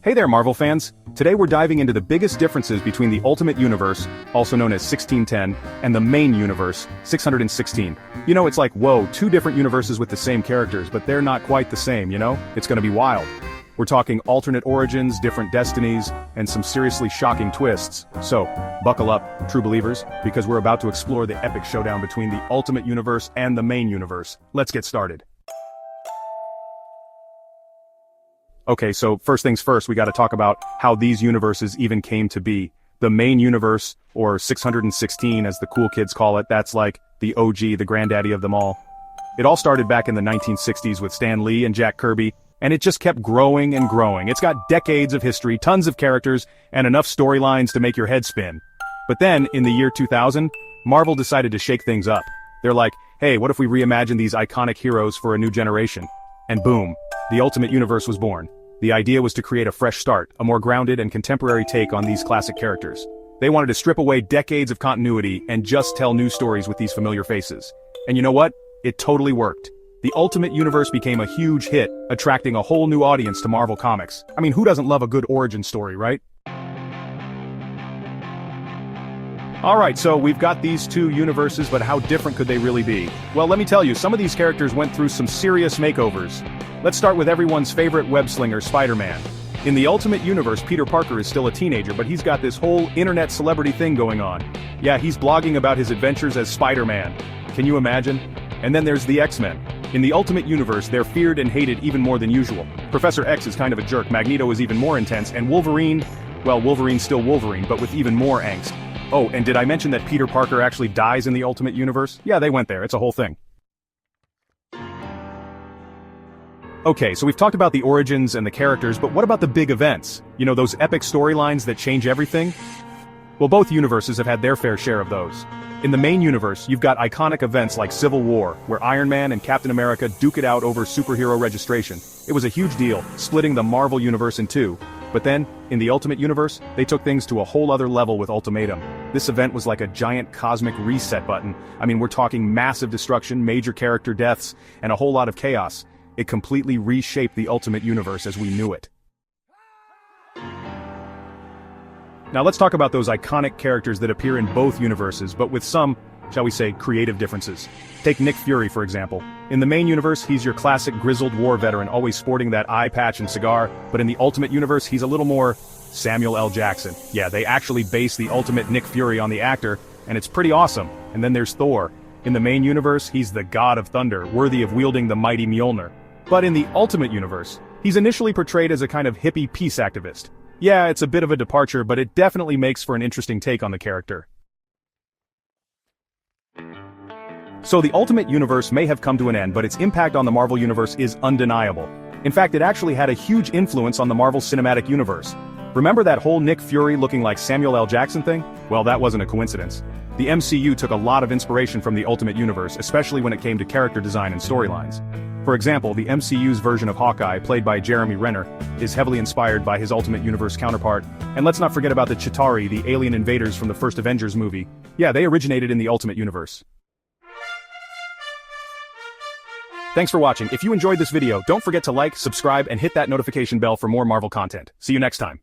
Hey there, Marvel fans! Today we're diving into the biggest differences between the Ultimate Universe, also known as 1610, and the main universe, 616. You know, it's like, whoa, two different universes with the same characters, but they're not quite the same, you know? It's gonna be wild. We're talking alternate origins, different destinies, and some seriously shocking twists. So, buckle up, true believers, because we're about to explore the epic showdown between the Ultimate Universe and the main universe. Let's get started. Okay, so first things first, we gotta talk about how these universes even came to be. The main universe, or 616 as the cool kids call it, that's like the OG, the granddaddy of them all. It all started back in the 1960s with Stan Lee and Jack Kirby, and it just kept growing and growing. It's got decades of history, tons of characters, and enough storylines to make your head spin. But then, in the year 2000, Marvel decided to shake things up. They're like, hey, what if we reimagine these iconic heroes for a new generation? And boom, the Ultimate Universe was born. The idea was to create a fresh start, a more grounded and contemporary take on these classic characters. They wanted to strip away decades of continuity and just tell new stories with these familiar faces. And you know what? It totally worked. The Ultimate Universe became a huge hit, attracting a whole new audience to Marvel Comics. I mean, who doesn't love a good origin story, right? Alright, so we've got these two universes, but how different could they really be? Well, let me tell you, some of these characters went through some serious makeovers. Let's start with everyone's favorite web-slinger, Spider-Man. In the Ultimate Universe, Peter Parker is still a teenager, but he's got this whole internet celebrity thing going on. Yeah, he's blogging about his adventures as Spider-Man. Can you imagine? And then there's the X-Men. In the Ultimate Universe, they're feared and hated even more than usual. Professor X is kind of a jerk, Magneto is even more intense, and Wolverine, well, Wolverine's still Wolverine, but with even more angst. Oh, and did I mention that Peter Parker actually dies in the Ultimate Universe? Yeah, they went there, it's a whole thing. Okay, so we've talked about the origins and the characters, but what about the big events? You know, those epic storylines that change everything? Well, both universes have had their fair share of those. In the main universe, you've got iconic events like Civil War, where Iron Man and Captain America duke it out over superhero registration. It was a huge deal, splitting the Marvel universe in two. But then, in the Ultimate Universe, they took things to a whole other level with Ultimatum. This event was like a giant cosmic reset button. I mean, we're talking massive destruction, major character deaths, and a whole lot of chaos. It completely reshaped the Ultimate Universe as we knew it. Now let's talk about those iconic characters that appear in both universes, but with some, shall we say, creative differences. Take Nick Fury, for example. In the main universe, he's your classic grizzled war veteran, always sporting that eye patch and cigar, but in the Ultimate Universe, he's a little more Samuel L. Jackson. Yeah, they actually base the Ultimate Nick Fury on the actor, and it's pretty awesome. And then there's Thor. In the main universe, he's the god of thunder, worthy of wielding the mighty Mjolnir. But in the Ultimate Universe, he's initially portrayed as a kind of hippie peace activist. Yeah, it's a bit of a departure, but it definitely makes for an interesting take on the character. So the Ultimate Universe may have come to an end, but its impact on the Marvel Universe is undeniable. In fact, it actually had a huge influence on the Marvel Cinematic Universe. Remember that whole Nick Fury looking like Samuel L. Jackson thing? Well, that wasn't a coincidence. The MCU took a lot of inspiration from the Ultimate Universe, especially when it came to character design and storylines. For example, the MCU's version of Hawkeye, played by Jeremy Renner, is heavily inspired by his Ultimate Universe counterpart. And let's not forget about the Chitauri, the alien invaders from the first Avengers movie. Yeah, they originated in the Ultimate Universe. Thanks for watching. If you enjoyed this video, don't forget to like, subscribe, and hit that notification bell for more Marvel content. See you next time.